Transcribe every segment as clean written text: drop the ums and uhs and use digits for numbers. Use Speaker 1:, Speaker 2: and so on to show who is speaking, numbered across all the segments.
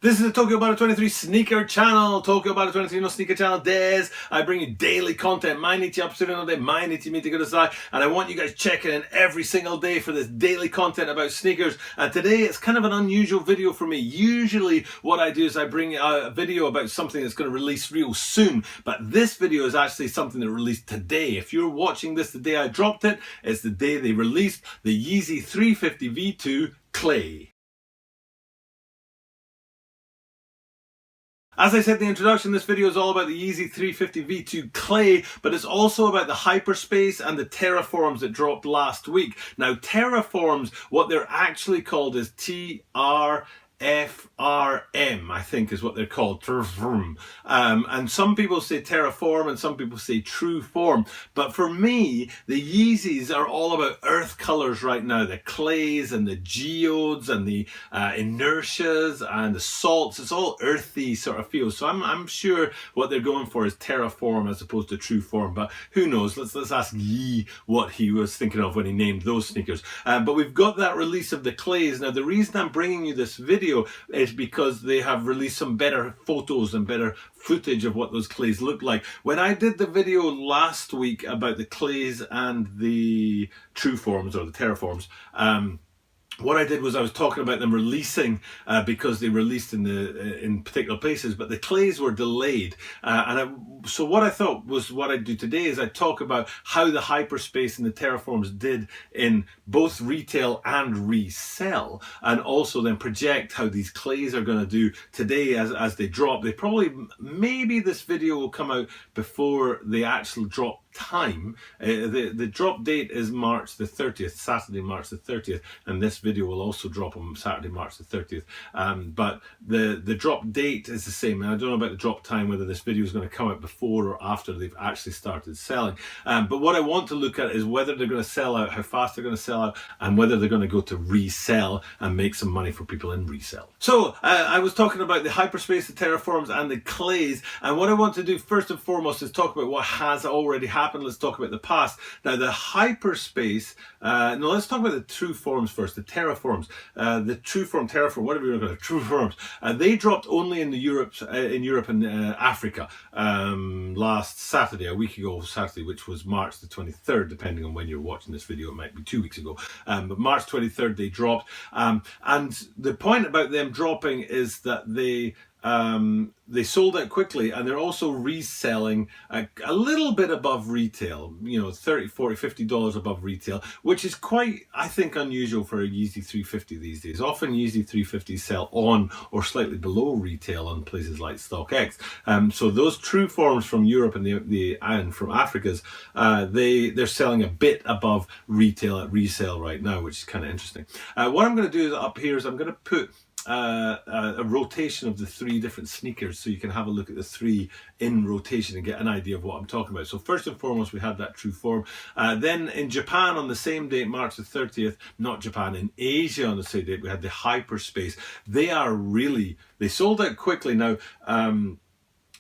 Speaker 1: This is the Tokyo Battle 23 sneaker channel. Tokyo Battle 23 のスニーカーチャンネルです。I bring you daily content. 毎日アップするので毎日見てください. And I want you guys checking in every single day for this daily content about sneakers. And today it's kind of an unusual video for me. Usually what I do is I bring a video about something that's going to release real soon. But this video is actually something that released today. If you're watching this the day I dropped it, it's the day they released the Yeezy 350 V2 CLAY. As I said in the introduction, this video is all about the Yeezy 350 V2 CLAY, but it's also about the Hyperspace and the TRFRMs that dropped last week. Now, TRFRMs, what they're actually called is TRFRM, I think is what they're called, TRFRM. And some people say Terraform and some people say True Form. But for me, the Yeezys are all about earth colors right now. The clays and the geodes and the inertias and the salts. It's all earthy sort of feel. So I'm sure what they're going for is Terraform as opposed to True Form. But who knows? Let's ask Yee what he was thinking of when he named those sneakers. But we've got that release of the clays. Now, the reason I'm bringing you this video is because they have released some better photos and better footage of what those clays look like. When I did the video last week about the clays and the true forms or the terraforms, what I did was I was talking about them releasing because they released in particular places, but the clays were delayed. So what I thought was what I'd do today is I'd talk about how the Hyperspace and the Terraforms did in both retail and resell, and also then project how these clays are going to do today as they drop. They probably, maybe this video will come out before the actual drop time. The drop date is March the 30th, Saturday, March the 30th, and this video will also drop on Saturday, March the 30th. But the drop date is the same, and I don't know about the drop time, whether this video is going to come out before or after they've actually started selling. But what I want to look at is whether they're going to sell out, how fast they're going to sell out, and whether they're going to go to resell and make some money for people in resell. So I was talking about the Hyperspace, the Terraforms, and the clays, and what I want to do first and foremost is talk about what has already happened. Let's talk about the past. Now, the Hyperspace, no, let's talk about the true forms first, the terraforms. The true form, terraform, whatever you're going to, true forms. They dropped only in Europe and Africa last Saturday, a week ago Saturday, which was March the 23rd, depending on when you're watching this video, it might be 2 weeks ago. But March 23rd they dropped. And the point about them dropping is that they sold out quickly, and they're also reselling a little bit above retail, you know, $30, $40, $50 above retail, which is quite, I think, unusual for a Yeezy 350 these days. Often Yeezy 350s sell on or slightly below retail on places like StockX. So those true forms from Europe and from Africa's, they're selling a bit above retail at resale right now, which is kind of interesting. What I'm going to do up here is I'm going to put a rotation of the three different sneakers so you can have a look at the three in rotation and get an idea of what I'm talking about. So first and foremost, we had that true form. Then in Japan on the same date, March the 30th, not Japan, in Asia on the same date, we had the Hyperspace. They sold out quickly. Now,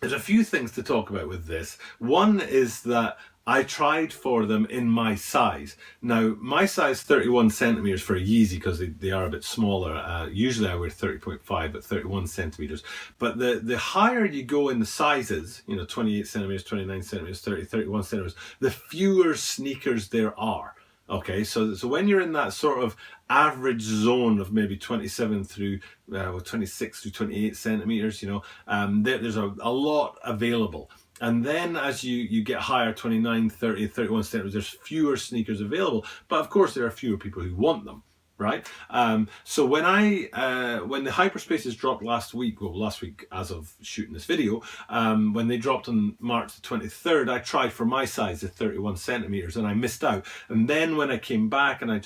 Speaker 1: there's a few things to talk about with this. One is that I tried for them in my size. Now, my size 31 centimeters for a Yeezy because they are a bit smaller. Usually I wear 30.5, but 31 centimeters. But the higher you go in the sizes, you know, 28 centimeters, 29 centimeters, 30, 31 centimeters, the fewer sneakers there are. Okay, so when you're in that sort of average zone of maybe 27 through 26 through 28 centimeters, you know, there's a lot available. And then as you get higher, 29, 30, 31 centimeters, there's fewer sneakers available. But of course, there are fewer people who want them, right? So when the Hyperspaces dropped last week as of shooting this video, when they dropped on March the 23rd, I tried for my size at 31 centimeters and I missed out. And then when I came back and I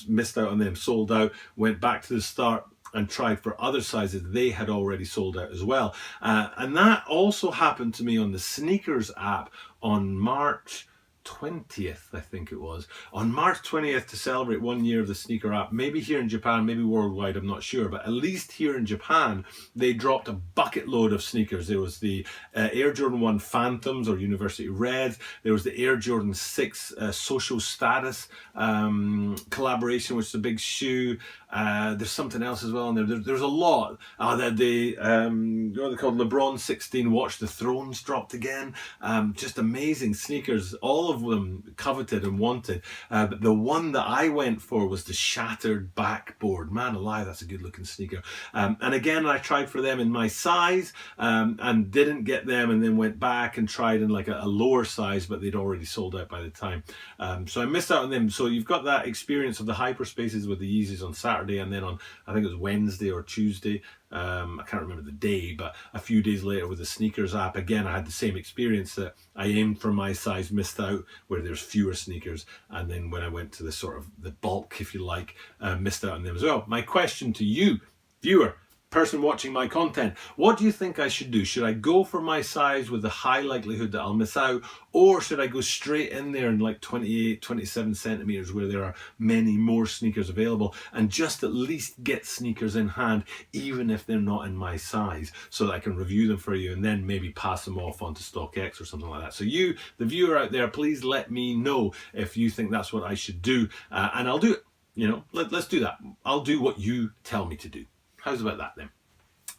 Speaker 1: missed out on them, sold out, went back to the start, and tried for other sizes, they had already sold out as well. And that also happened to me on the sneakers app on March 20th, I think it was, on March 20th to celebrate 1 year of the sneaker app. Maybe here in Japan, maybe worldwide, I'm not sure, but at least here in Japan, they dropped a bucket load of sneakers. There was the Air Jordan 1 Phantoms or University Reds. There was the Air Jordan 6 Social Status collaboration, which is a big shoe. There's something else as well in there. There's a lot. What are they called? LeBron 16 Watch the Thrones dropped again. Just amazing sneakers. All of them coveted and wanted. But the one that I went for was the Shattered Backboard. Man alive, that's a good looking sneaker. And again, I tried for them in my size and didn't get them, and then went back and tried in like a lower size, but they'd already sold out by the time. So I missed out on them. So you've got that experience of the hyperspaces with the Yeezys on Saturday, and then on, I think it was Wednesday or Tuesday, I can't remember the day, but a few days later with the sneakers app, again, I had the same experience that I aimed for my size, missed out where there's fewer sneakers. And then when I went to the sort of the bulk, if you like, missed out on them as well. My question to you, viewer, person watching my content, what do you think I should do? Should I go for my size with the high likelihood that I'll miss out, or should I go straight in there in like 28, 27 centimeters where there are many more sneakers available and just at least get sneakers in hand, even if they're not in my size, so that I can review them for you and then maybe pass them off onto StockX or something like that? So you, the viewer out there, please let me know if you think that's what I should do, and I'll do it. You know, let's do that. I'll do what you tell me to do. How's about that then?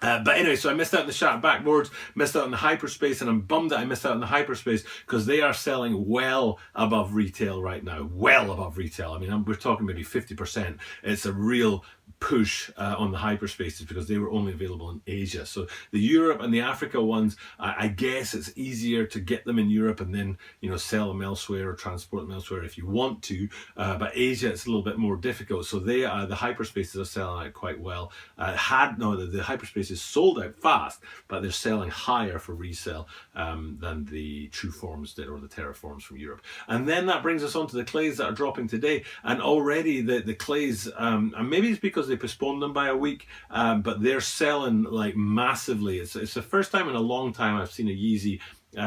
Speaker 1: But anyway, so I missed out on the Shattered Backboards, missed out on the Hyperspace, and I'm bummed that I missed out on the Hyperspace because they are selling well above retail right now. Well above retail. I mean, we're talking maybe 50%. It's a real push on the Hyperspaces because they were only available in Asia. So the Europe and the Africa ones, I guess it's easier to get them in Europe and then, you know, sell them elsewhere or transport them elsewhere if you want to. But Asia, it's a little bit more difficult. So they are, the Hyperspaces are selling out quite well. The Hyperspaces sold out fast, but they're selling higher for resale than the True Forms did, or the TerraForms from Europe. And then that brings us on to the clays that are dropping today. And already the clays, and maybe it's because they postponed them by a week, but they're selling like massively. It's the first time in a long time I've seen a Yeezy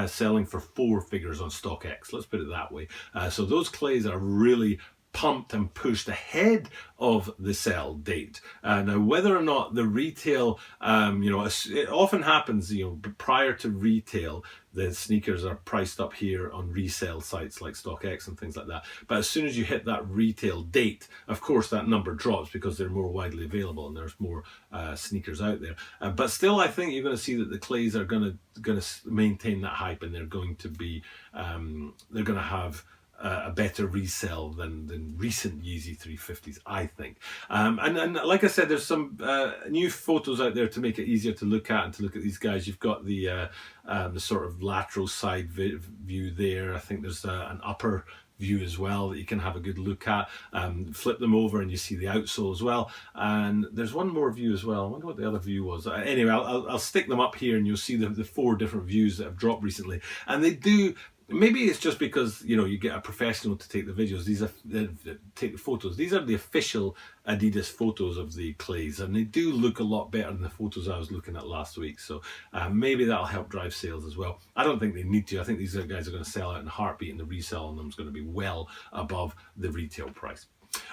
Speaker 1: selling for 4 figures on StockX. Let's put it that way. So those clays are really pumped and pushed ahead of the sell date. Now, whether or not the retail, you know, it often happens, you know, prior to retail, the sneakers are priced up here on resale sites like StockX and things like that. But as soon as you hit that retail date, of course, that number drops because they're more widely available and there's more sneakers out there. But still, I think you're going to see that the clays are going to maintain that hype, and they're going to be, they're going to have a better resell than recent Yeezy 350s, I think. And like I said, there's some new photos out there to make it easier to look at and to look at these guys. You've got the sort of lateral side view there. I think there's an upper view as well that you can have a good look at. Flip them over and you see the outsole as well. And there's one more view as well. I wonder what the other view was. Anyway, I'll stick them up here and you'll see the 4 different views that have dropped recently. And they do. Maybe it's just because, you know, you get a professional to take the videos. These are take the photos. These are the official Adidas photos of the clays, and they do look a lot better than the photos I was looking at last week. So maybe that'll help drive sales as well. I don't think they need to. I think these guys are going to sell out in a heartbeat, and the resale on them is going to be well above the retail price.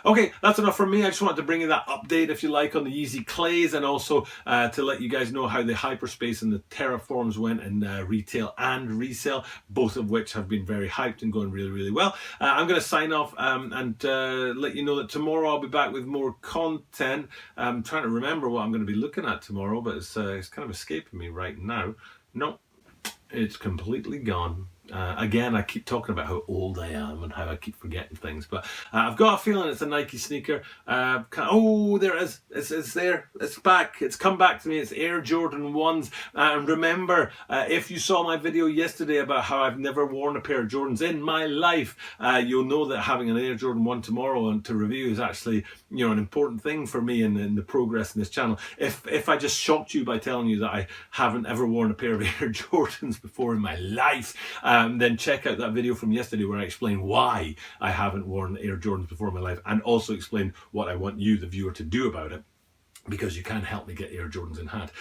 Speaker 1: Okay, that's enough from me. I just wanted to bring you that update, if you like, on the Yeezy clays, and also to let you guys know how the Hyperspace and the TerraForms went in retail and resale, both of which have been very hyped and going really, really well. I'm going to sign off and let you know that tomorrow I'll be back with more content. I'm trying to remember what I'm going to be looking at tomorrow, but it's kind of escaping me right now. No, it's completely gone. Again, I keep talking about how old I am and how I keep forgetting things, but I've got a feeling it's a Nike sneaker. Oh, there it is. It's there. It's back. It's come back to me. It's Air Jordan 1s. And remember, if you saw my video yesterday about how I've never worn a pair of Jordans in my life, you'll know that having an Air Jordan 1 tomorrow and to review is actually, you know, an important thing for me in the progress in this channel. If I just shocked you by telling you that I haven't ever worn a pair of Air Jordans before in my life, then check out that video from yesterday where I explain why I haven't worn Air Jordans before in my life, and also explain what I want you, the viewer, to do about it. because you can't help me get Air Jordans in hand.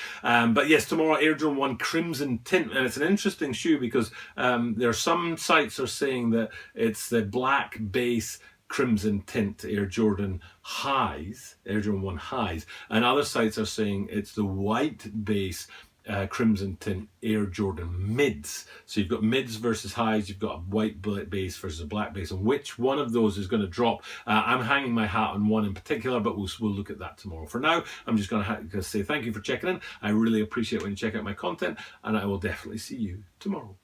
Speaker 1: But yes, tomorrow Air Jordan 1 Crimson Tint, and it's an interesting shoe because there are some sites are saying that it's the black base Crimson Tint Air Jordan highs, Air Jordan 1 highs, and other sites are saying it's the white base Crimson Tint Air Jordan mids. So you've got mids versus highs, you've got a white base versus a black base, and which one of those is going to drop? I'm hanging my hat on one in particular, but we'll look at that tomorrow. For now, I'm just going to say thank you for checking in. I really appreciate when you check out my content, and I will definitely see you tomorrow.